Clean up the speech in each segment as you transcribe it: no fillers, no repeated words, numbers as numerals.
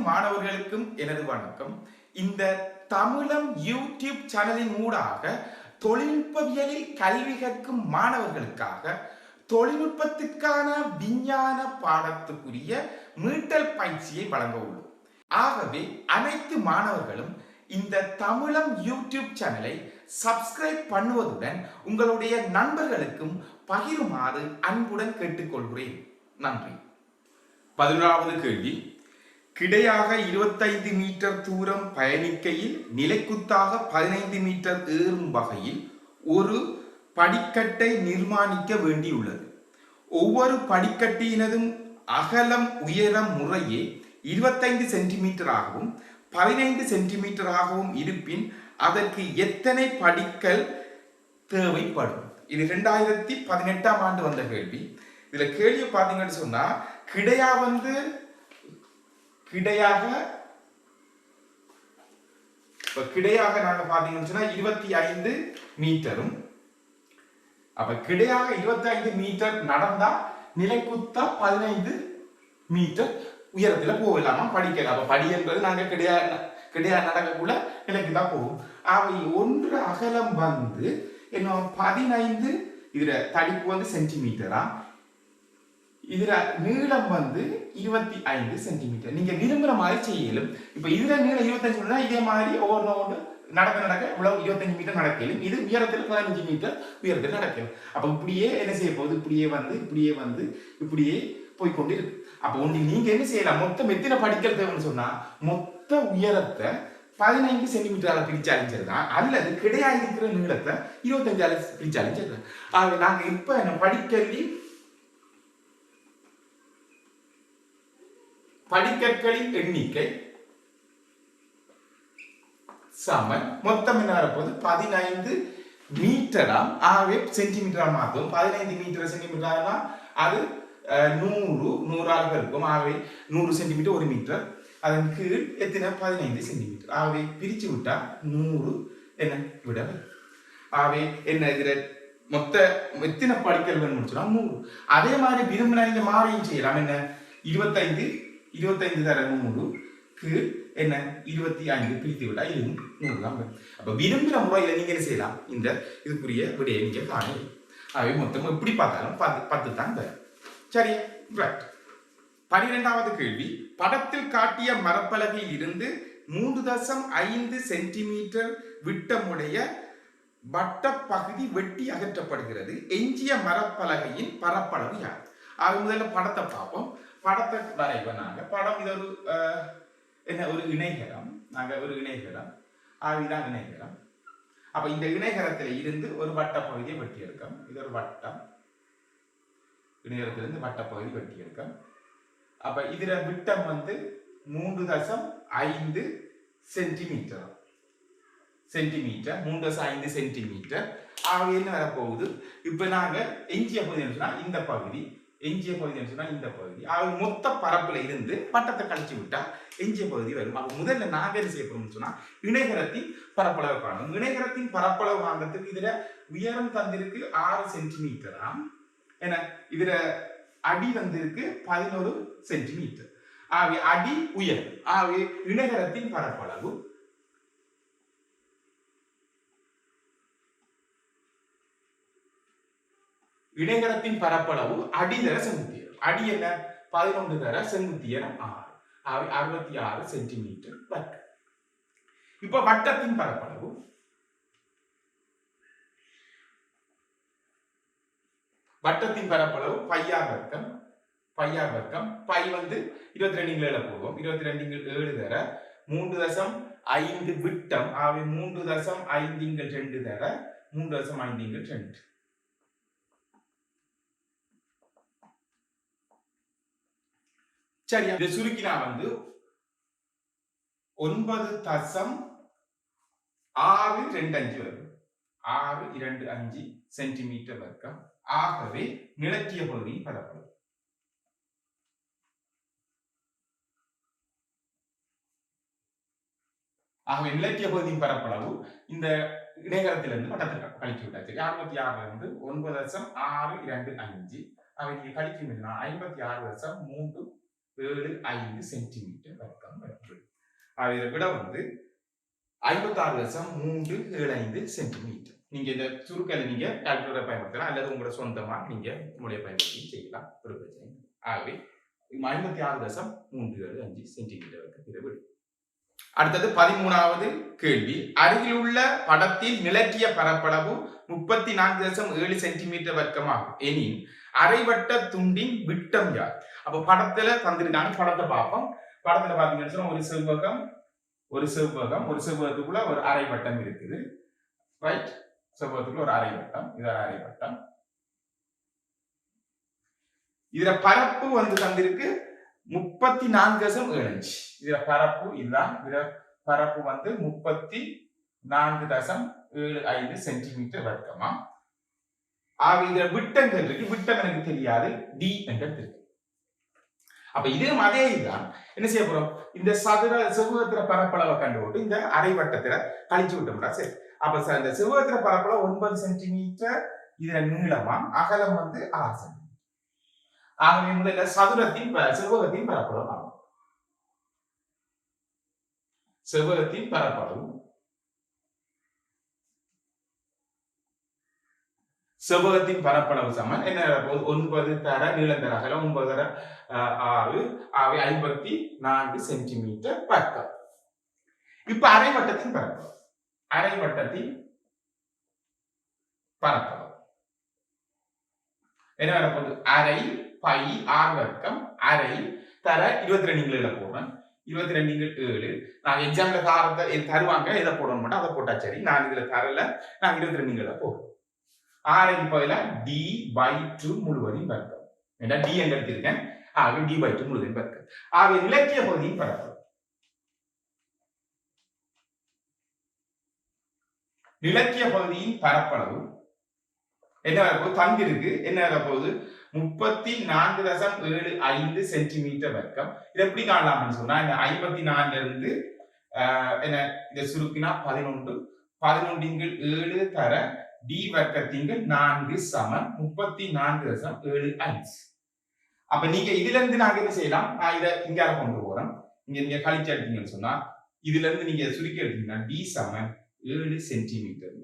மாணவர்களுக்கும் எனது வணக்கம். இந்த தமிழம் யூடியூப் சேனலின் ஊடாக தொழில்நுட்பவியலில் கல்வி கற்கும் மாணவர்களுக்காக தொழில்நுட்பத்திற்கான விஞ்ஞான பாடத்துக்குரிய மீட்டல் பயிற்சியை வழங்க உள்ளோம். ஆகவே அனைத்து மாணவர்களும் இந்த தமிழம் யூடியூப் சேனலை சப்ஸ்கிரைப் பண்ணுவதுடன் உங்களுடைய நண்பர்களுக்கும் பகிருமாறு அன்புடன் கேட்டுக்கொள்கிறேன். நன்றி. 11வது கேள்வி. கிடையாக 25 மீட்டர் தூரம் பயணிக்கையில் நிலைக்குத்தாக 15 மீட்டர் ஏறும் வகையில் ஒரு படிக்கட்டை நிர்மாணிக்க வேண்டியுள்ளது. ஒவ்வொரு படிக்கட்டினதும் அகலம் உயரம் முறையே 25 சென்டிமீட்டராகவும் 15 சென்டிமீட்டராகவும் இருப்பின் அதற்கு எத்தனை படிக்கல் தேவைப்படும்? இது 2018ஆம் ஆண்டு வந்த கேள்வி. இதுல கேள்வி பார்த்தீங்கன்னு சொன்னா கிடையாக நாங்க பாத்தீங்கன்னு சொன்னா 25 மீட்டரும், அப்ப கிடையாக 25 மீட்டர் நடந்தா நிலைக்குத்தா 15 மீட்டர் உயரத்துல போகலாமா படிக்கலாம். அப்ப படி என்பது நாங்க கிடையா நடக்கக்குள்ள நிலைக்கு தான் போகும். அவை ஒன்று அகலம் வந்து என்ன 15, இதுல தடிப்பு வந்து சென்டிமீட்டரா, இதுல நீளம் வந்து 25 சென்டிமீட்டர். நீங்க விரும்புற மாதிரி செய்யலும். இப்ப இதுல நீளம் 25 இதே மாதிரி ஒவ்வொரு நடக்க இவ்வளவு 25 மீட்டர் நடக்கலும். இது உயரத்துல 15 மீட்டர் உயரத்தில் நடக்கலும். அப்ப இப்படியே என்ன செய்ய போகுது, இப்படியே வந்து இப்படியே போய்கொண்டு இருக்கு. அப்ப ஒன்று நீங்க என்ன செய்யலாம், மொத்தம் எத்தனை படிக்கல் தேவைன்னு சொன்னா மொத்த உயரத்தை 15 சென்டிமீட்டரால பிரிச்சாலும் சரிதான், அல்லது கிடையா இருக்கிற நீளத்தை 25ஆல பிரிச்சாலும் சரிதான். ஆக நாங்க இப்ப என்ன படிக்கற்களின் எண்ணிக்கை சமன் மொத்தம் என்ன வரப்போகுது 15 மீட்டராம். ஆகவே சென்டிமீட்டரா மாற்றும். 15 மீட்டர் சென்டிமீட்டரா அது 100 இருக்கும். ஆகவே 100 சென்டிமீட்டர் 1 மீட்டர். அதன் கீழ் எத்தனை 15 சென்டிமீட்டர். ஆகவே பிரிச்சு விட்டா 100 என்ன விட. ஆகவே என்ன இதுல மொத்த எத்தனை படிக்கல் வேணும்னு சொன்னா 100. அதே மாதிரி விரும்பினா நீங்க மாறியும் செய்யலாம். என்ன 25 தர 100 கீழ் என்ன 25 பிரித்து விட்டா இதுவும் 100 தான். அப்ப விரும்பின முறையில நீங்க என்ன செய்யலாம், இந்த இதுக்குரிய விடையை நீங்க காணலாம். ஆகவே மொத்தம் எப்படி பார்த்தாலும் 10 தான் தரும். சரி, ரைட். 12வது கேள்வி. படத்தில் காட்டிய மரப்பலகையில் இருந்து 3.5 சென்டிமீட்டர் விட்டமுடைய வட்ட பகுதி வெட்டி அகற்றப்படுகிறது. எஞ்சிய மரப்பலகையின் பரப்பளவு யார்? ஆக முதல்ல படத்தை பார்ப்போம். படத்தை வரைவோம் நாங்க. படம் இது ஒரு என்ன ஒரு இணைகரம். இதுதான் இணைகரம். அப்ப இந்த இணைகரத்துல இருந்து ஒரு வட்ட பகுதியை வெட்டி எடுக்கும். இது ஒரு வட்டம். இணையத்திலிருந்து வட்டப்பகுதி வெட்டி எடுக்கும். அப்ப இதுல விட்டம் வந்து 3.5 சென்டிமீட்டர். 3.5 சென்டிமீட்டர். ஆக என்ன வரப்போகுது, இப்ப நாங்க எஞ்சிய பகுதி சொன்னா இந்த பகுதி, இந்த பகுதி. ஆக மொத்த பரப்புல இருந்து வட்டத்தை கழிச்சு விட்டா எஞ்சிய பகுதி வரும். அப்ப முதல்ல நாங்க என்ன செய்ய போறோம்னு சொன்னா இணைகரத்தின் பரப்பளவு காணும். இணைகரத்தின் பரப்பளவு காண்றதுக்கு இதுல உயரம் தந்திருக்கு 6 சென்டிமீட்டராம். என்ன இதுல அடி வந்திருக்கு 11 சென்டிமீட்டர். ஆகவே அடி உயரம். ஆகவே இணைகரத்தின் பரப்பளவு அடி தர செங்குத்தியரம். அடி என்ன 11 தர செங்குத்தியரம் 6. ஆகவே 66 சென்டிமீட்டர் வட்டம். இப்ப வட்டத்தின் பரப்பளவு பையார் வர்க்கம். பை வந்து 22 போடுவோம். 22 தர 3.5 விட்டம். ஆகவே 3.5 தர 3.5 சரியா? இதை சுருக்கினா வந்து 9.625 வரும். 625 சென்டிமீட்டர் வர்க்கம். ஆகவே நிலக்கிய பகுதியின் பரப்பளவு இந்த இடையகரத்திலிருந்து வட்டத்தை கழிச்சு விட்டாச்சு. 66 இருந்து 9.625. அவை நீங்க கழிக்கும் 56.3 76 சென்டிமீட்டர் வர்க்கம் வரும். அதை விட வந்து 56.375 சென்டிமீட்டர். நீங்க இந்த சுருக்கலை நீங்க கால்குலேட்டரை பயன்படுத்தலாம் அல்லது உங்களோட சொந்தமா நீங்க மூளையை பயன்படுத்தி செய்யலாம். ஒரு பிரச்சனை. ஆகவே 56.375 சென்டிமீட்டர் வர்க்கம். அடுத்தது 13வது கேள்வி. அருகில் உள்ள படத்தில் நிலக்கிய பரப்பளவு 34.7 சென்டிமீட்டர் வர்க்கமாகும் எனின் அரைவட்ட துண்டின் விட்டம் யார்? அப்ப படத்துல தந்திருக்காங்க. படத்தை பார்ப்போம். படத்துல பாத்தீங்கன்னு சொன்னா ஒரு செவ்வகத்துக்குள்ள ஒரு அரைவட்டம் இருக்குது. ரைட், செவ்வகத்துக்குள்ள ஒரு அரைவட்டம். இது அரைவட்டம். இதுல பரப்பு வந்து தந்திருக்கு 34.75. இதுல பரப்பு இதுதான். இதுல பரப்பு வந்து 34.75 சென்டிமீட்டர் வர்க்கமா. ஆக இதுல விட்டங்கள் இருக்கு. விட்டம் எனக்கு தெரியாது. டி என்றது இருக்கு. அப்ப இதுவும் அதே இதுதான். என்ன செய்ய போறோம்? இந்த செவ்வகத்தில பரப்பளவை கண்டுபிட்டு இந்த அரைவட்டத்துல கழிச்சு விட்டோம்னா சரி. அப்ப இந்த செவ்வகத்தில பரப்பளவு 9 சென்டிமீட்டர். இதுல நீளமா, அகலம் வந்து 6 சென்டிமீட்டர். ஆகவே முதல்ல செவ்வகத்தின் பரப்பளவு ஆகும். செவ்வகத்தின் பரப்பளவு சமன் என்ன? 9 தர நீளம் தர அகலம் 9 தர 6 ஆகவே 54 சென்டிமீட்டர் வர்க்கம். இப்ப அரைவட்டத்தின் பரப்பளவு என்ன வரப்போகுது? அரை பை ஆர் வர்க்கம். அரை தர 22 போடுறேன். 22 நான் எக்ஸாம்ல தருவாங்க. எதை போடணும் மட்டும் அதை போட்டா சரி. நான் இதுல தரல. நான் 22 போடுறேன். ஆரைக்கு பதிலா d/2 முழுவதும் வர்க்கம். ஏன்னா d என்று எடுத்திருக்கேன். ஆகவே d/2 முழுவதும் வர்க்கம். ஆகவே இலக்கிய பகுதியின் பரப்பளவு. இலக்கிய பகுதியின் பரப்பளவு என்ன வரப்போகுது? தந்திருக்கு. என்ன வரப்போகுது? 34.75 சென்டிமீட்டர் வர்க்கம். இது எப்படி காணலாம்னு சொன்னா இந்த 54 இருந்து என்ன இதை சுருக்கினா 11 தர d வர்க்கத்தின் 4 சமம் 34.75. அப்ப நீங்க இதுல இருந்து நாங்க என்ன செய்யலாம்? நான் இதை இங்கால கொண்டு போறேன். நீங்க கழிச்சு எடுத்தீங்கன்னு சொன்னா இதுல இருந்து நீங்க சுருக்கி எடுத்தீங்கன்னா d சமம் 7 சென்டிமீட்டர்.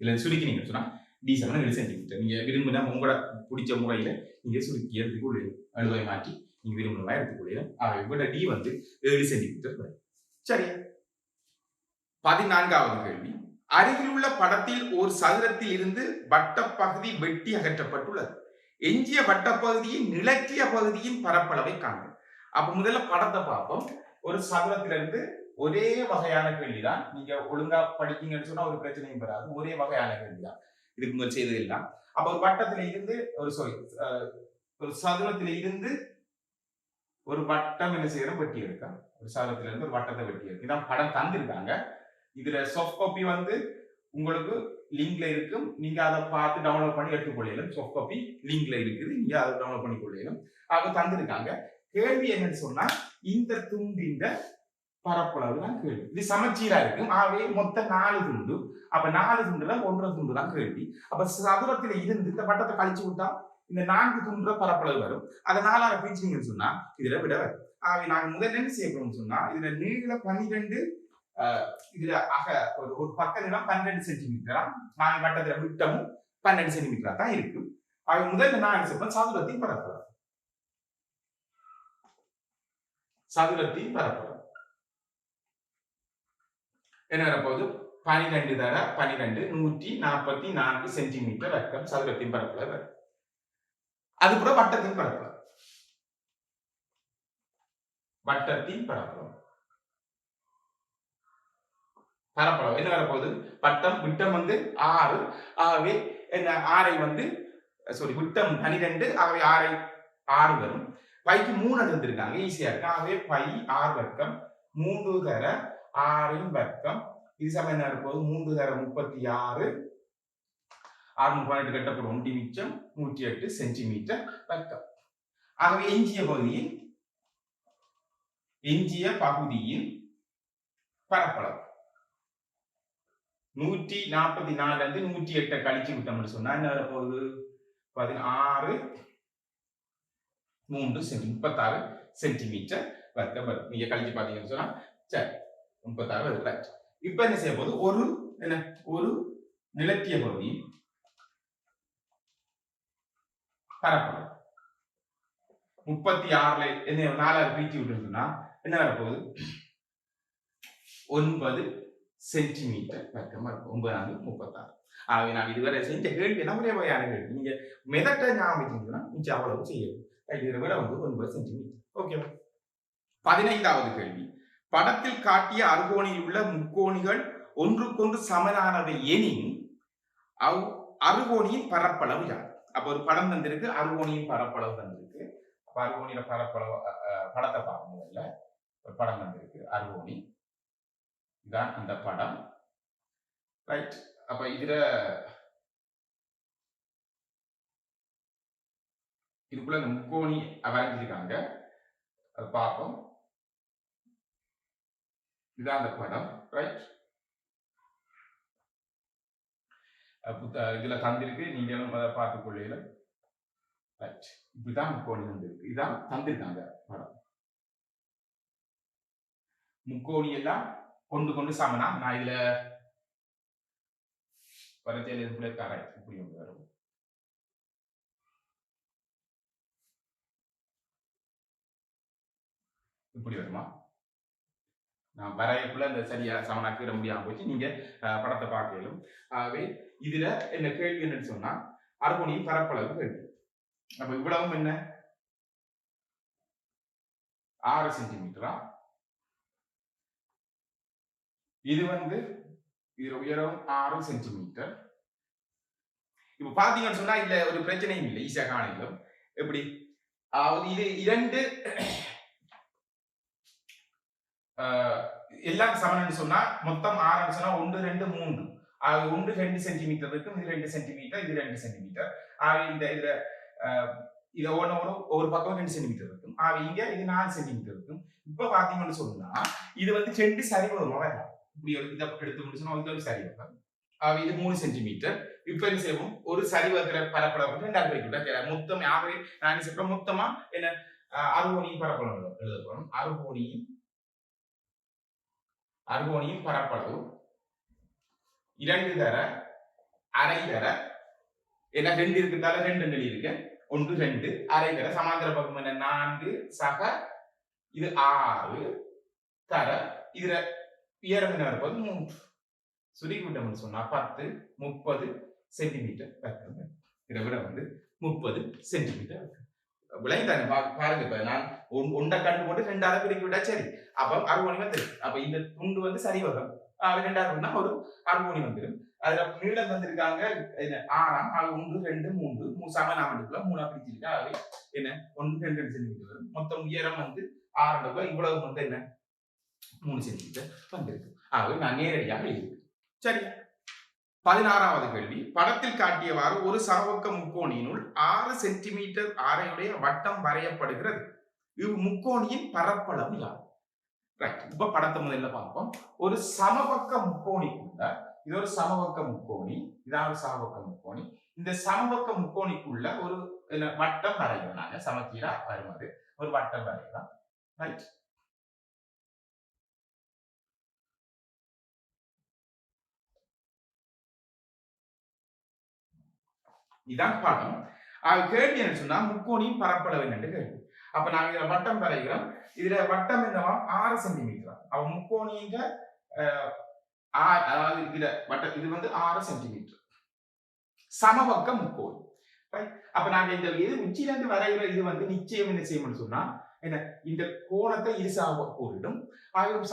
இதுல சுருக்கினீங்கன்னு சொன்னா d சமம் 7 சென்டிமீட்டர். நீங்க விரும்பினா உங்களோட பிடிச்ச முறையில நீங்க சுருக்கி எடுத்துக்கொள்ள அழுவை மாற்றி நீங்க விரும்பினா எடுத்துக்கொள்ள. இவட d வந்து 7 சென்டிமீட்டர் வரும். சரி. 14வது கேள்வி. அருகில் உள்ள படத்தில் ஒரு சதுரத்தில் இருந்து வட்டப்பகுதி வெட்டி அகற்றப்பட்டுள்ளது. எஞ்சிய வட்டப்பகுதியின் நிலக்கிய பகுதியின் பரப்பளவை காண்க. அப்ப முதல்ல படத்தை பார்ப்போம். ஒரு சதுரத்திலிருந்து ஒரே வகையான கேள்விதான். நீங்க ஒழுங்கா படிக்கீங்கன்னு சொன்னா ஒரு பிரச்சனையும் வராது. ஒரே வகையான கேள்விதான் இதுக்கு முதல் செய்தது எல்லாம். அப்ப ஒரு வட்டத்தில இருந்து ஒரு சதுரத்தில இருந்து ஒரு வட்டம் என்ன செய்யறோம்? வெட்டி எடுக்க. ஒரு சதுரத்தில இருந்து ஒரு வட்டத்தை வெட்டி எடுக்க. இதான் படம் தந்திருக்காங்க. இதுல சாஃப்ட் காப்பி வந்து உங்களுக்கு லிங்க்ல இருக்கும். நீங்க அதை பார்த்து டவுன்லோட் பண்ணி எடுத்துக்கொள்ளலாம். சாஃப்ட் காப்பி லிங்க்ல இருக்குது. நீங்க அதை டவுன்லோட் பண்ணி கொள்ளலாம். ஆக தந்திருக்காங்க. கேள்வி என்னன்னு சொன்னா இந்த துண்டின் பரப்பளவு தான் கேள்வி. இது சமச்சீரா இருக்கும். ஆகவே மொத்தம் 4 துண்டு. அப்ப 4 துண்டுல 1 துண்டு தான் கேள்வி. அப்ப சதுரத்தில இருந்து இந்த வட்டத்தை கழிச்சு விட்டா இந்த 4 துண்டுல பரப்பளவு வரும். அதை 4ஆல பிரிச்சீங்கன்னு சொன்னா இதுல விட வரும். ஆகவே நாங்க முதல்ல என்ன செய்ய போறோம்னு சொன்னா இதுல நீள 12 இதுல ஒரு பக்க நீளம் 12 சென்டிமீட்டரா, நான் வட்டத்துல விட்டமும் 12 சென்டிமீட்டரா தான் இருக்கு. ஆக முதல்ல நான் என்ன சொல்றேன்? சதுரத்தின் பரப்பளவு என்ன வரப்போகுது? 12 தர 12 144 சென்டிமீட்டர் வர்க்கம் சதுரத்தின் பரப்பளவு. அதுபோல வட்டத்தின் பரப்பளவு என்ன வரப்போகுது? வட்டம் விட்டம் வந்து 6. ஆகவே என்ன 6 வந்து விட்டம் 12. ஆகவே 6 வரும். பைக்கு 3 எடுத்திருக்காங்க. ஈஸியா இருக்கு. ஆகவே பை 6 வர்க்கம் 3 தர 6 வர்க்கம். இது சமம் என்ன வரப்போகுது? 3 தர 36 6 18 கட்டப்படும் 1 மிச்சம் 108 சென்டிமீட்டர் வர்க்கம். ஆகவே எஞ்சிய பகுதியின் பரப்பளவு 144 இருந்து 108 கழிச்சு விட்டோம்னு சொன்னா என்ன வரப்போகுது? 16 36 சென்டிமீட்டர் வர்க்கம் வரும். நீங்க கழிச்சு பாத்தீங்கன்னு சொன்னா சரி 36 வருது. ரைட். இப்ப என்ன செய்ய போது ஒரு நிலத்திய பகுதி பரப்பளவு 36ல என்ன 4 பிரிச்சு விட்டுருக்குன்னா என்ன வரப்போகுது 9 சென்டிமீட்டர் வர்க்கமா இருக்கும். 9×36. ஆகவே நான் இதுவரை செஞ்ச கேள்வி நம்மளே வகையான கேள்வி. நீங்க மெதட்டை ஞாபகம் வச்சுங்கன்னா மிச்சம் அவ்வளவு செய்யும். இதை விட 9 சென்டிமீட்டர். ஓகே. 15வது கேள்வி. படத்தில் காட்டிய அறுகோணியில் உள்ள முக்கோணிகள் ஒன்றுக்கொன்று சமனானவை எனின் அறுகோணியின் பரப்பளவு யார்? அப்ப ஒரு படம் தந்திருக்கு, அறுகோணியின் பரப்பளவு தந்திருக்கு. அப்ப அறுகோணியில பரப்பளவு படத்தை பார்க்க முதல்ல. ஒரு படம் தந்திருக்கு அறுகோணி, இதான் அந்த படம். ரைட். அப்ப இதுக்குள்ள இந்த முக்கோணி வரைஞ்சிருக்காங்க, அதை பார்ப்போம். இதுதான் அந்த படம். ரைட். இதுல தந்திருக்கு, நீங்களும் அதை பார்த்துக் கொள்ளையில. ரைட். இப்படிதான் முக்கோணி வந்திருக்கு, இதான் தந்திருக்காங்க படம். முக்கோணி எல்லாம் கொண்டு சமனா. நான் இதுல பரத்தியில் இப்படி ஒன்று வரும். இப்படி வருமா? நான் வரையக்குள்ள இந்த சரியா சமனாக்கிட முடியாம போச்சு. நீங்க படத்தை பார்க்கலும். ஆகவே இதுல என்ன கேள்வி என்னன்னு சொன்னா அறுகோணியின் பரப்பளவு கேள்வி. அப்ப இவ்வளவும் என்ன 6 சென்டிமீட்டரா? இது இதுல உயரம் 6 சென்டிமீட்டர். இப்ப பாத்தீங்கன்னு சொன்னா இதுல ஒரு பிரச்சனையும் இல்லை, ஈஸியா காணிக்கும். எப்படி இது இரண்டு எல்லாம் சமன்னு சொன்னா மொத்தம் 6 சொன்னா 1 2 3 1 2 சென்டிமீட்டர் இருக்கும். இது 2 சென்டிமீட்டர், இது 2 சென்டிமீட்டர். இதுல இது ஒரு பக்கம் 2 சென்டிமீட்டர் இருக்கும். இங்க இது 4 சென்டிமீட்டர் இருக்கும். இப்ப பாத்தீங்கன்னு சொன்னா இது 2 சரிவகமா வரலாம். இப்படி ஒரு இதை எடுத்து முடிச்சுன்னா ஒரு சரிவகம். இது 3 சென்டிமீட்டர். இப்ப என்ன செய்வோம், ஒரு சரிவகத்துல பரப்பளவு 2 பிரிக்கிட்டா மொத்தம் ஆகவே நான் சொல்றேன் மொத்தமா என்ன அறுகோணியின் பரப்பளவு எழுத போறோம். அறுகோணியின் பரப்பளவு 2 தர அரை தர என்ன 2 இருக்குதால 2 இருக்கு. 1 2 அரை தர சமாந்தர பக்கம் என்ன 4 சக இது 6 தர இதுல உயரம் என்ன இருப்பது 3. சுருக்கிவிட்டோம்னு சொன்னா 10 30 சென்டிமீட்டர் வர்க்கம். இதை விட 30 சென்டிமீட்டர் விளைந்தானே பாருங்க. இப்ப நான் ஒன்றை கண்டு போட்டு 2ஆல பிரிக்க விட்டா சரி. அப்ப அறுகோணி வந்துடும். அப்ப இந்த துண்டு சரிவகம் 2 ஒரு அறுகோணி வந்துடும். அதுல நீளம் வந்திருக்காங்க 6 1 2 3 சமநாமத்துக்குள்ள 3 பிரிச்சிருக்கா. அவை என்ன 1 2 சென்டிமீட்டர் வரும். மொத்தம் உயரம் 6 இவ்வளவு என்ன 3 சென்டிமீட்டர் வந்திருக்கு. ஆகவே நான் நேரடியாக எழுதுகிறேன். சரி. 16வது கேள்வி. படத்தில் காட்டியவாறு ஒரு சமபக்க முக்கோணியினுள் 6 சென்டிமீட்டர் ஆரையுடைய வட்டம் வரையப்படுகிறது. முக்கோணியின் பரப்பளவு யார்? ரைட். இப்ப படத்தை முதல்ல பார்ப்போம். ஒரு சமபக்க முக்கோணிக்குள்ள இது ஒரு சமபக்க முக்கோணி, இதான் ஒரு சமபக்க முக்கோணி. இந்த சமபக்க முக்கோணிக்குள்ள ஒரு வட்டம் வரைகிறோம். நாங்க சமச்சீரா வருவது ஒரு வட்டம் வரைகிறோம். ரைட். இதான் படம். கேள்வி என்ன சொன்னா முக்கோணியின் பரப்பளவு என்னன்னு கேள்வி. அப்ப நாங்க இதுல வட்டம் வரைகிறோம். இதுல வட்டம் என்னவா 6 சென்டிமீட்டர். அவ முக்கோணியின் அதாவது இதுல வட்டம் இது 6 சென்டிமீட்டர் சமபக்க முக்கோணி. அப்ப நாங்க இந்த உச்சியில இருந்து வரைகிற இது நிச்சயம் என்ன செய்யணும்னு சொன்னா என்ன இந்த கோணத்தை இரு சமபக்கம்.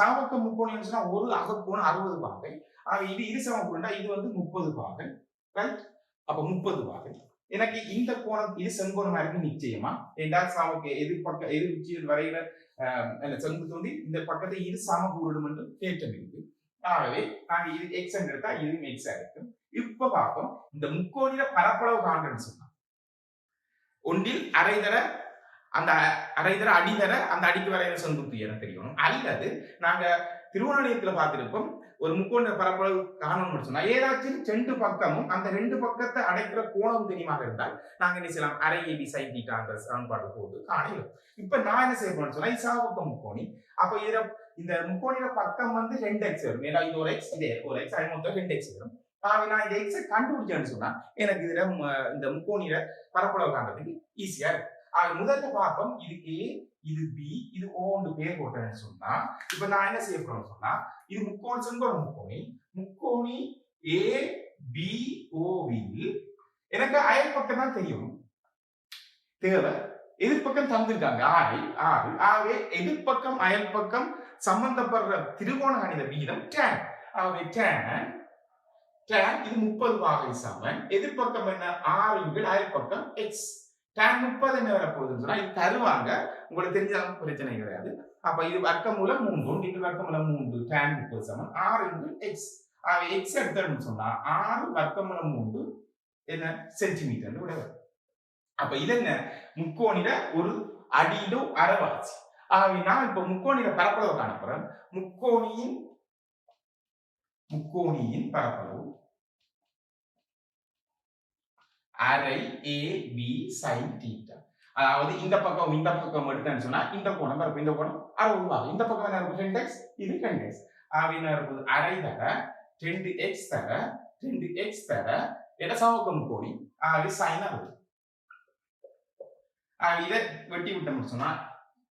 சமபக்க முக்கோணி சொன்னா ஒரு அகக்கோணம் 60 பாகை. இது இரு சமபக்கம்னா இது 30 பாகை. ரைட். அப்ப 30 பாகை. எனக்கு இந்த கோணம் இது செங்கோணமா இருக்கு நிச்சயமா. என்றால் எதிர் உச்சியில் வரைகிற செங்கு தோண்டி இந்த பக்கத்தை இரு சமகூரிடும் என்று தேற்றம் இருக்கு. ஆகவே நாங்க இது எக்ஸ் எடுத்தா இதுவும் எக்ஸா இருக்கு. இப்ப பார்ப்போம் இந்த முக்கோணியில பரப்பளவு காண்றேன்னு சொன்னா ஒன்றில் அரைதர அந்த அரைதர அடிதர அந்த அடிக்கு வரைகிற செங்குத்து என தெரியணும். அல்லது நாங்க திருவண்ணாமலையத்துல பார்த்திருப்போம் ஒரு முக்கோண பரப்பளவு காணணும்னு சொன்னா ஏதாச்சும் ரெண்டு பக்கமும் அந்த ரெண்டு பக்கத்தை அடைக்கிற கோணம் தெரியுமாக இருந்தால் நாங்க என்ன செய்யலாம் அரை ஏபி சைன் தீட்டான்ற சமன்பாடு போட்டு காணலாம். இப்ப நான் என்ன செய்ய போறேன்னு சொன்னா இசாவுக்க முக்கோணி அப்ப இந்த முக்கோணியோட பக்கம் வந்து 2x வரும். ஏன்னா இது ஒரு x இது ஒரு x அது மொத்தம் 2x வரும். நான் இந்த x கண்டுபிடிச்சேன்னு சொன்னா எனக்கு இதுல இந்த முக்கோணியோட பரப்பளவு காண்றதுக்கு ஈஸியா இருக்கும். முதல்ல பார்ப்போம் இது A இது B இது O பேர் போட்டேன்னு சொன்னா இப்ப நான் என்ன செய்ய போறேன்னு சொன்னா இது முக்கோணி ABO வில் எனக்கு அயல் பக்கம் தான் தெரியும் தேவை. எதிர்பக்கம் தந்திருக்காங்க 6 ஆகவே எதிர்பக்கம் அயல் பக்கம் சம்பந்தப்படுற திருகோண கணித விகிதம் tan. ஆகவே tan இது 30 பாகை சமன் எதிர்பக்கம் என்ன 6 அயல் பக்கம் x. tan 30 என்ன வரப்போகுதுன்னு சொன்னா இது தருவாங்க உங்களுக்கு தெரிஞ்சாலும் பிரச்சனை கிடையாது. அப்ப இது வர்க்கமூலம் 3 இது வர்க்கமூலம் 3 tan 30 சமன் 6 x. x எடுத்தோம்னு சொன்னா 6 வர்க்கமூலம் 3 என்ன சென்டிமீட்டர் விட. அப்ப இது என்ன முக்கோணில ஒரு அடியிலோ அரைவாசி. ஆகவே நான் இப்ப முக்கோணில பரப்பளவு காணப்படுறேன். முக்கோணியின் பரப்பளவு அரை AB sin θ. அதாவது இந்த பக்கம் எடுத்தேன்னு சொன்னா இந்த கோணம் பரப்பு இந்த கோணம் 60 பாகம். இந்த பக்கம் என்ன இருக்கும் 2x இது 2x. ஆகவே என்ன இருக்கும் அரை தர 2x தர என்ன சமபக்க முக்கோணி ஆகவே sin 60. இதை வெட்டி விட்டோம்னு சொன்னா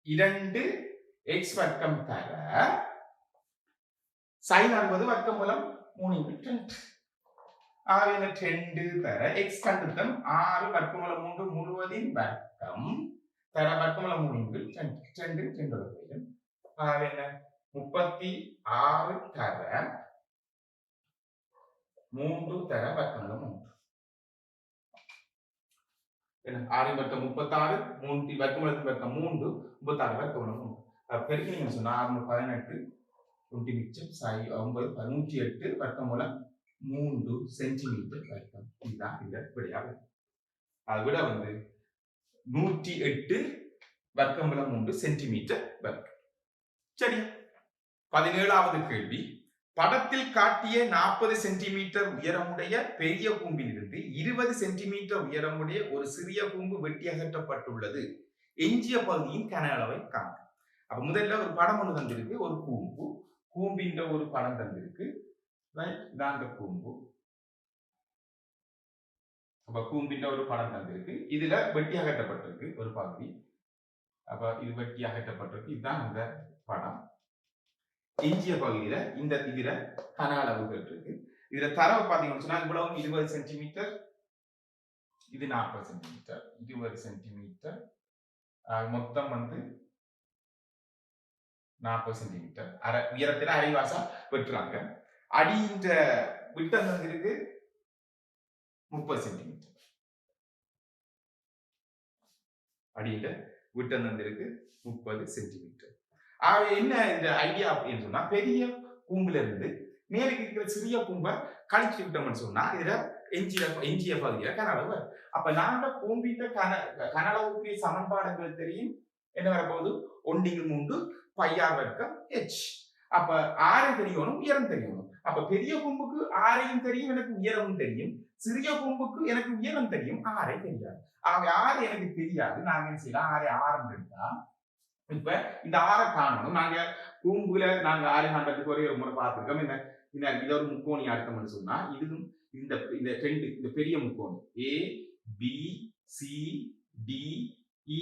2x வர்க்கம் தர sin 60 வர்க்கமூலம் 3 ஆகவே 2 தர x கண்டுத்தம் 6 வர்க்கமூலம் 3 முழுவதின் வர்க்கம் தர வர்க்கமூலம் 3 2 வரும். ஆகவே 36 தர 3 தர வர்க்கமூலம் 3 6 வர்க்கம் 36 3 வர்க்கமூலத்தின் வர்க்கம் 3 36 வர்க்கமூலம் 3 பெருக்கினீங்கன்னு சொன்னா 18 20 மிச்சம் 9 108 வர்க்கமூலம் 3 சென்டிமீட்டர் வர்க்கம். இதுதான் இந்த விடையாக. அதை விட 108 வர்க்கமூலம் 3 சென்டிமீட்டர் வர்க்கம். சரி, 17வது கேள்வி. படத்தில் காட்டிய 40 சென்டிமீட்டர் உயரமுடைய பெரிய கூம்பிலிருந்து 20 சென்டிமீட்டர் உயரமுடைய ஒரு சிறிய கூம்பு வெட்டி அகற்றப்பட்டுள்ளது. எஞ்சிய பகுதியின் கன அளவை காண்க. அப்ப முதல்ல ஒரு படம் ஒன்று தந்திருக்கு. ஒரு கூம்பின் ஒரு படம் தந்திருக்கு. இதாங்க கூம்பு. அப்ப கூம்பின் ஒரு படம் தந்திருக்கு. இதுல வெட்டி அகற்றப்பட்டிருக்கு ஒரு பகுதி. அப்ப இது வெட்டி அகற்றப்பட்டிருக்கு. இதுதான் இந்த படம். எஞ்சிய பகுதியில இதுல கன அளவுகள் இருக்கு. இதுல தரவு பாத்தீங்கன்னு சொன்னா இவ்வளவு 20 சென்டிமீட்டர் இது 40 சென்டிமீட்டர் 20 சென்டிமீட்டர் மொத்தம் 40 சென்டிமீட்டர் உயரத்துல அரைவாசா வெட்டுறாங்க. அடின்ற விட்டம் இருக்கு 30 சென்டிமீட்டர். அடியில விட்டம் இருக்கு 30 சென்டிமீட்டர். என்ன இந்த ஐடியா அப்படின்னு சொன்னா பெரிய கூம்புல இருந்து மேலுக்கு இருக்கிற சிறிய கூம்பை கழிச்சு விட்டோம்னு சொன்னா இதுல எஞ்சிய பகுதியில கனளவு. அப்ப நாங்க கூம்பிட்ட கனளவுக்குரிய சமன்பாடுகள் தெரியும். என்ன வரப்போகுது 1/3 πr வர்க்கம் h. அப்ப ஆரை தெரியணும் உயரம் தெரியணும். அப்ப பெரிய கூம்புக்கு ஆரையும் தெரியும் எனக்கு உயரமும் தெரியும். சிறிய கூம்புக்கு எனக்கு உயரம் தெரியும் ஆரை தெரியாது. ஆரை எனக்கு தெரியாது. நாங்க என்ன செய்யலாம் ஆரை ஆரம் எடுத்தா இப்ப இந்த ஆரை காணணும். நாங்க கூம்புல நாங்க ஆரை காண்றதுக்கு ஒரே ஒரு முறை பார்த்திருக்கோம். இத ஒரு முக்கோணி அடுத்தோம்னு சொன்னா இதுவும் இந்த பெரிய முக்கோணி ABCDE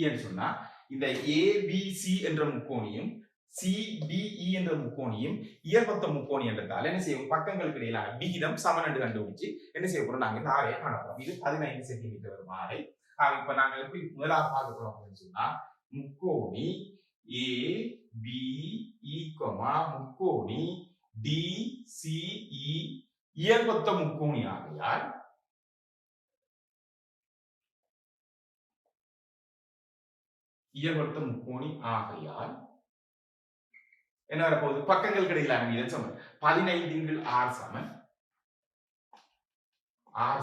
என்று சொன்னா இந்த ABC என்ற முக்கோணியும் CDE என்ற முக்கோணியும் இயல்பத்த முக்கோணி என்றதால என்ன செய்யும் பக்கங்களுக்கு இடையிலான விகிதம் சமன் கண்டுபிடிச்சு என்ன செய்ய போறோம் நாங்க இந்த ஆரையை காணப்போம். இது 15 சென்டிமீட்டர் வரும் ஆரை. இப்ப நாங்க எப்படி முதலாக பார்க்க போறோம் அப்படின்னு சொன்னா முக்கோணி ABE முக்கோணி DCE இயல்பத்த முக்கோணி ஆகையால் என்ன வரப்போகுது பக்கங்கள் கிடையிலான விகிதம் சமன் 15/r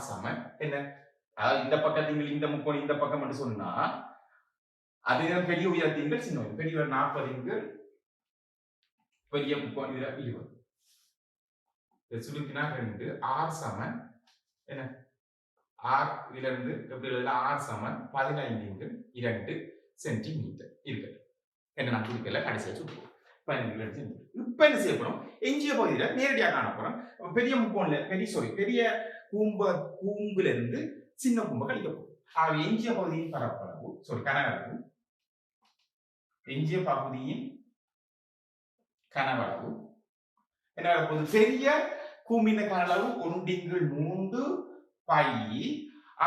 சமன் என்ன அதாவது இந்த பக்கத்தில் இந்த முக்கோணி இந்த பக்கம் என்று சொன்னா அது பெரிய உயரத்தின் சின்ன பெரிய 40 பெரிய முக்கோணம் இதுல 20 சுருக்கினா 2 r சமன் என்ன r இதுல இருந்து எப்படி எழுதலாம் r சமன் 15 2 சென்டிமீட்டர் இருக்கு என்ன நான் குறிக்கல கடைசியா சொல்லுவோம் 15 சென்டிமீட்டர் இப்ப என்ன செய்ய போறோம் எஞ்சிய பகுதியில நேரடியாக காண போறோம் பெரிய முக்கோணல பெரிய கூம்புல இருந்து சின்ன கூம்பை கழிக்க போறோம் எஞ்சிய பகுதியின் பரப்பளவு கனவளவு எஞ்சிய பகுதியின் கனவளவு என்ன போது பெரிய கூம்பின கனவளவு 1/3 பை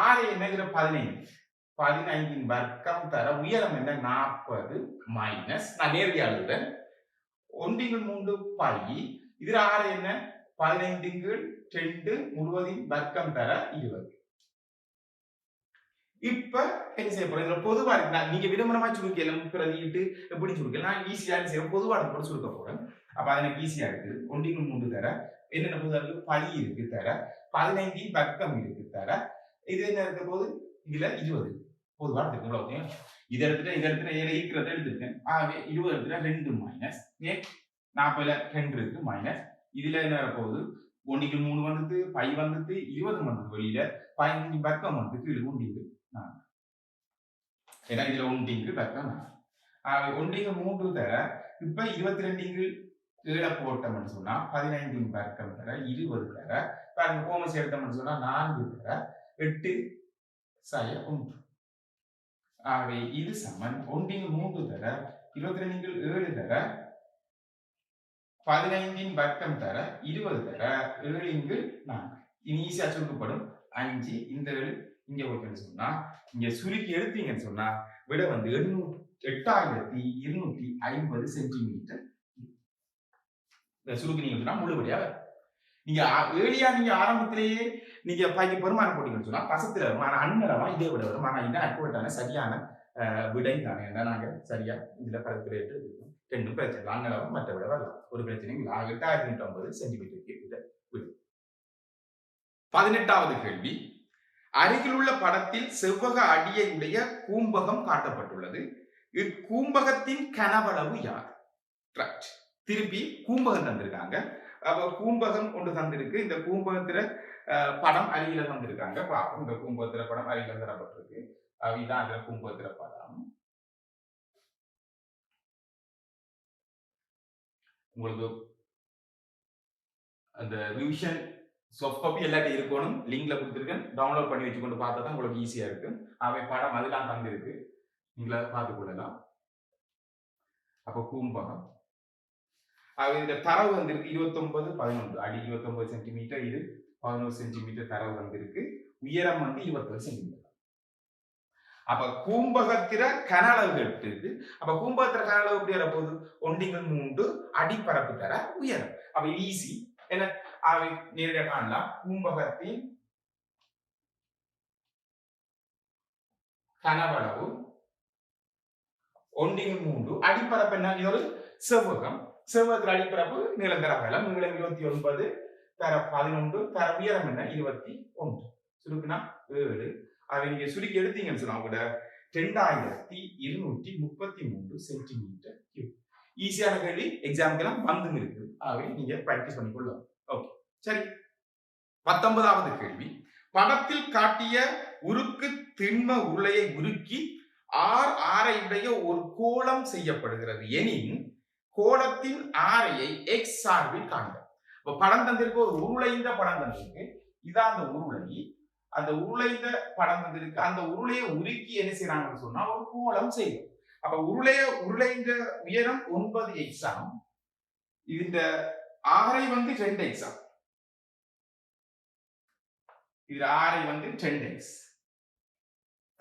ஆறு என்னங்கிற 15 வர்க்கம் தர உயரம் என்ன 40 மைனஸ் நான் நேரடியாக எழுதுறேன் 1/3 பை இதுல ஆறு என்ன 15/2 முழுவதின் வர்க்கம் தர 20 இப்ப என்ன செய்ய போறோம் பொதுவா நீங்க விரும்புறமா சுருக்கலாம் பிரதிட்டு எப்படி சுருக்கலாம் நான் ஈஸியா செய்ய பொதுவா கூட சுருக்க போறேன் அப்ப அது எனக்கு ஈஸியா இருக்கு 1/3 தர என்னென்ன பொதுவா இருக்கு பை இருக்கு தர 15 வர்க்கம் இருக்கு தர இது என்ன இருக்க போது இதுல 20 பொதுவா இருக்கு இதை எடுத்துட்டு இருக்கிறத எடுத்துருக்கேன் ஆகவே 20 எடுத்துட்டா 2 மைனஸ் 40 2 இருக்கு மைனஸ் இதுல என்ன போகுது 1/3 வந்தது பை வந்தது 20 வந்தது வெளியில 15 வர்க்கம் வந்து கீழே 1 ஏன்னா இதுல 1 வர்க்கம் 1/3 தர இப்ப 22 கீழே போட்டோம்னு சொன்னா 15 வர்க்கம் தர 20 தர பாருங்க கோமஸ் எடுத்தோம்னு சொன்னா 4 தர 8 சாய 1 ஆகவே இது சமன் 1/3 தர 22 7 தர 15 வர்க்கம் தர 20 தர 7 4 இனி ஈஸியா சுருக்கப்படும் 5 இந்த 7 இங்க போயிட்டு சொன்னா இங்க சுருக்கி எடுத்தீங்கன்னு சொன்னா விட வந்து 8250 சென்டிமீட்டர் சுருக்கினீங்கன்னா முழுபடியா நீங்க ஏழியா நீங்க ஆரம்பத்திலேயே நீங்க பைக்கு பெருமானம் போட்டீங்கன்னு சொன்னா பசத்துல வரும் ஆனா அண்ணளவா இதே விட வரும் ஆனா இதான் அக்குவட்டான சரியான விடை தானே நாங்க சரியா இதுல பதத்துல எடுத்து ரெண்டும் பிரச்சனை அண்ணளவா மற்ற விட வரலாம் ஒரு பிரச்சனையும் 8050 சென்டிமீட்டருக்கு விட விடு 18வது கேள்வி அருகில் உள்ள படத்தில் செவ்வக அடியை உடைய கூம்பகம் காட்டப்பட்டுள்ளது இக்கூம்பகத்தின் கனவளவு யார் திருப்பி கூம்பகம் தந்திருக்காங்க அப்ப கூம்பகம் ஒன்று தந்திருக்கு இந்த கூம்பகத்துல படம் அருகில தந்திருக்காங்க பாப்போம் இந்த கூம்பகத்துல படம் அருகில தரப்பட்டிருக்கு இதான் அந்த கூம்பகத்துல படம் உங்களுக்கு அந்த ரிவிஷன் சாஃப்ட் காப்பி எல்லாத்தையும் இருக்கணும் லிங்க்ல கொடுத்துருக்கேன் டவுன்லோட் பண்ணி வச்சுக்கொண்டு பார்த்தா தான் உங்களுக்கு ஈஸியா இருக்கு அவை படம் அதெல்லாம் தந்திருக்கு நீங்கள பார்த்து கொள்ளலாம் அப்ப கூம்பகம் இந்த தரவு வந்திருக்கு 29 அடி 29 சென்டிமீட்டர் இது 11 சென்டிமீட்டர் தரவு வந்திருக்கு உயரம் வந்து 21 சென்டிமீட்டர் அப்ப கூம்பகத்திர கன அளவு எடுத்து அப்ப கூம்பகத்திர கன அளவு எப்படி வரப்போகுது 1/3 அடிப்பரப்பு தர உயரம் அப்ப ஈஸி என்ன அவை நேரடியாக காணலாம் கூம்பகத்தின் கனவளவு 1/3 அடிப்பரப்பு என்ன இது ஒரு செவ்வகம் செவ்வகத்தில் அடிப்பரப்பு நீளம் தர அகலம் நீளம் 29 தர 11 தர உயரம் என்ன 21 சுருக்குனா 7 அதை நீங்க சுருக்கி எடுத்தீங்கன்னு சொன்னா கூட 2233 சென்டிமீட்டர் கியூப் ஈஸியான கேள்வி எக்ஸாம்க்கெல்லாம் வந்தும் இருக்கு ஆகவே நீங்க பிராக்டிஸ் பண்ணிக்கொள்ளலாம் ஓகே சரி 19வது கேள்வி படத்தில் காட்டிய உருக்கு திண்ம உருளையை உருக்கி ஆரை உடைய ஒரு கோளம் செய்யப்படுகிறது எனின் கோளத்தின் ஆரையை எக்ஸ் சார்பில் காண்க இப்ப படம் தந்திருக்கு ஒரு உருளைந்த படம் தந்திருக்கு இதான் அந்த உருளை அந்த உருளைந்த படம் தந்திருக்கு அந்த உருளையை உருக்கி என்ன செய்யறாங்கன்னு சொன்னா ஒரு கோளம் செய்யும் அப்ப உருளைந்த உயரம் 9 எக்ஸாம் இந்த ஆரை வந்து 2 எக்ஸாம் இதுல ஆரை வந்து 10 எக்ஸ்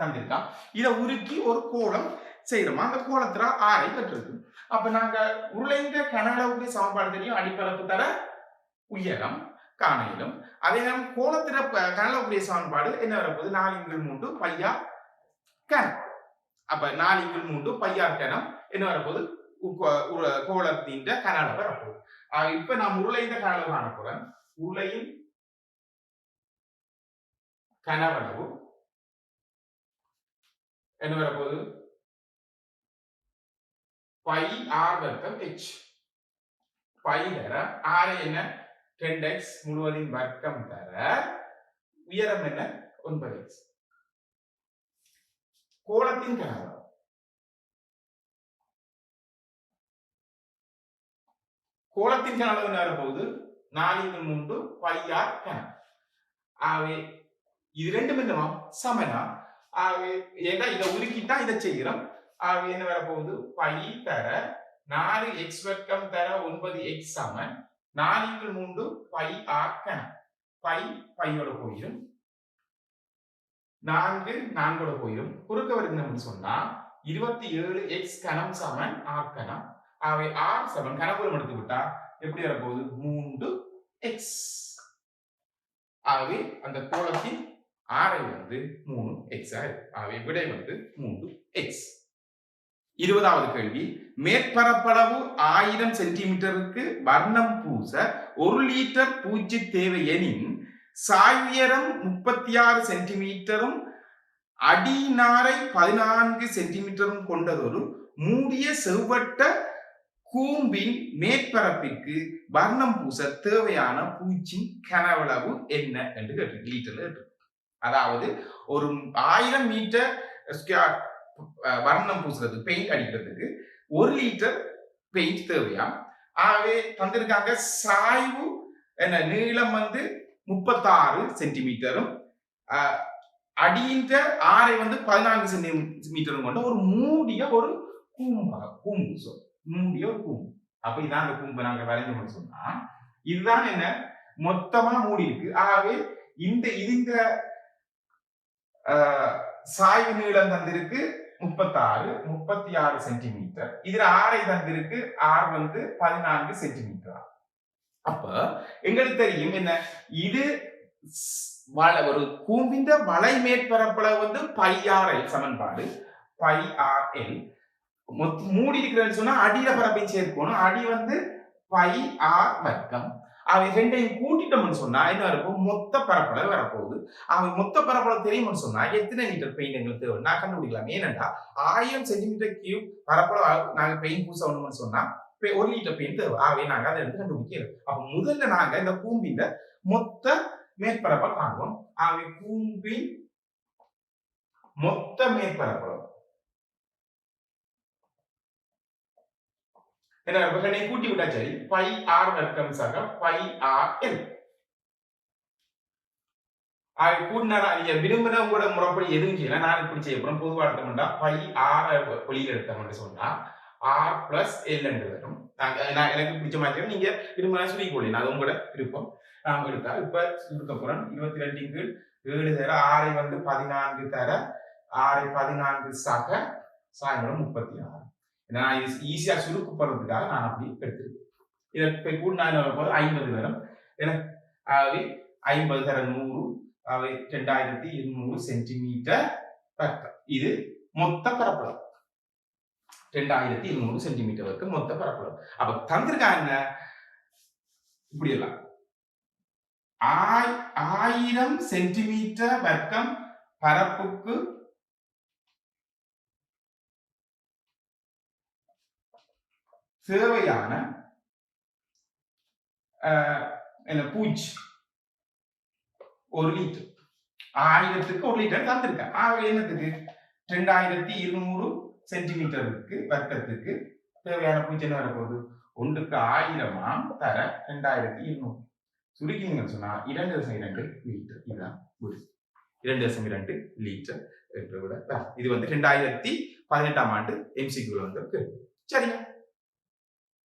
தந்திருக்கா இதை உருக்கி ஒரு கோளம் செய்யறோம் அந்த கோலத்துல ஆரை கட்டுறது அப்ப நாங்க உருளைந்த கன அளவுக்கு சமன்பாடு தெரியும் அடிப்பரப்பு தர உயரம் காணையிலும் அதே நேரம் கோலத்திர கன அளவுக்குரிய சமன்பாடு என்ன வரப்போகுது 4/3 பையா கனம் அப்ப 4/3 பையா கனம் என்ன வரப்போகுது கோலத்தின் கன அளவு வரப்போகுது இப்ப நான் உருளைந்த கன அளவு காண போறேன் உருளையின் கனவளவு என்ன வரப்போகுது பை ஆர் வர்க்கம் h பை தர ஆறு என்ன 10x முழுவதின் வர்க்கம் தர உயரம் என்ன 9x. கோளத்தின் கனவு என்ன வரப்போகுது 4x3 பை ஆர் கனம். ஆகவே இது ரெண்டும் என்னவா சமனா. ஆகவே ஏன்னா இதை உருக்கித்தான் இதை செய்கிறோம். ஆகவே என்ன வரப்போகுது பை தர 4x வர்க்கம் தர 9x Saman 4x3 by R கனம். பையோட போயிடும், 4 4ஓட போயிடும், குறுக்க வருதுன்னு சொன்னா 27x கனம் சமன் ஆர் கனம். ஆகவே ஆர் சமன் கனபுரம் எடுத்து விட்டா எப்படி வரப்போகுது 3x. ஆகவே அந்த கோளத்தின் ஆரை வந்து 3x ஆகும். ஆகவே விடை வந்து 3x. 20வது கேள்வி, மேற்பரப்பளவு 1000 சென்டிமீட்டருக்கு வர்ணம் பூச 1 லிட்டர் பூச்சி தேவை எனின் சாயுயரம் 36 சென்டிமீட்டரும் அடிநாரை 14 சென்டிமீட்டரும் கொண்டதொரு மூடிய செவ்வட்ட கூம்பின் மேற்பரப்பிற்கு வர்ணம் பூச தேவையான பூச்சின் கனவளவு என்ன என்று கேட்டு லிட்டர்ல இருக்கு. அதாவது ஒரு 1000 மீட்டர் வர்ணம் பூசுறதுக்கு பெயிண்ட் அடிக்கிறதுக்கு 1 லிட்டர் பெயிண்ட் தேவையா. ஆகவே தந்திருக்காங்க சாய்வு என்ன நீளம் வந்து 36 சென்டிமீட்டரும் அடியின்ற ஆரை வந்து 14 சென்டிமீட்டரும் கொண்ட ஒரு மூடிய ஒரு கூம்பு மூடிய ஒரு கூம்பு. அப்ப இதான் அந்த கூம்பை நாங்க வரைஞ்சோம்னு சொன்னா இதுதான் என்ன மொத்தமா மூடி இருக்கு. ஆகவே இந்த சாய்வு நீளம் தந்திருக்கு 36 சென்டிமீட்டர். இதுல ஆரை தந்திருக்கு ஆர் வந்து 14 சென்டிமீட்டர். அப்ப எங்களுக்கு தெரியும் என்ன இது ஒரு கூம்பின் வளை மேற்பரப்பளவு வந்து பை ஆர் எல் சமன்பாடு பை ஆர் எல். மூடி இருக்கிறன்னு சொன்னா அடியில பரப்பையும் சேர்க்கணும். அடி வந்து பை ஆர் வர்க்கம். அவை ரெண்டையும் கூட்டிட்டோம்னு சொன்னா என்ன இருக்கும் மொத்த பரப்பளவு வரப்போகுது. அவை மொத்த பரப்பளவு தெரியும்னு சொன்னா எத்தனை லிட்டர் பெயிண்ட் எங்களுக்கு தேவை நான் கண்டுபிடிக்கலாம். ஏனென்றா 1000 சென்டிமீட்டர் கியூப் பரப்பளவு நாங்க பெயிண்ட் பூசணும்னு சொன்னா 1 லிட்டர் பெயிண்ட் தேவை. ஆகவே நாங்க அதை எடுத்து கண்டுபிடிக்கிறோம். அப்ப முதல்ல நாங்க இந்த கூம்பின் மொத்த மேற்பரப்பை காண்போம். ஆகவே கூம்பின் மொத்த மேற்பரப்பளவு என்ன கூட்டி விட்டா சரி பை ஆர் வர்க்கம் சக பை ஆர் எல். கூட்டினா நீங்க விரும்பின உங்களோட முறைப்படி எதுவும் செய்யல. நான் இப்படி செய்ய போறேன். பொதுவாக எடுத்தோம்னா பை ஆர் வெளியில எடுத்தோம்னு சொன்னா ஆர் பிளஸ் எல் என்று வரும். நான் எனக்கு பிடிச்ச மாதிரி நீங்க விரும்பினா சொல்லி போடலாம். அது உங்களோட விருப்பம். நாம எடுத்தா இப்ப இருக்க போறோம் 22 7 தர ஆரை வந்து 14 தர ஆரை 14 சக சாயங்காலம் 36. நான் ஈஸியா சுருக்கு போறதுக்காக நான் அப்படி எடுத்திருக்கேன். இதை கூட நான் 50 வரும். ஆகவே 50 தர 100 அவை 2200 சென்டிமீட்டர். இது மொத்த பரப்பளவு 2200 சென்டிமீட்டருக்கு மொத்த பரப்பளவு. அப்ப தந்திருக்காங்க இப்படி எல்லாம் 1000 சென்டிமீட்டர் வர்க்கம் பரப்புக்கு தேவையான பூச்சி 1 லிட்டர் 1000க்கு 1 லிட்டர் தந்திருக்கேன். என்னத்துக்கு 2200 சென்டிமீட்டருக்கு வர்க்கத்துக்கு தேவையான பூச்சி என்ன வரப்போகுது 1க்கு 1000 தர 2200 சுருக்கிங்கன்னு சொன்னா 2.2 லிட்டர். இதுதான் 2.2 லிட்டர் என்று விட இது வந்து 2018ஆம் ஆண்டு MCQ வந்து சரிங்க.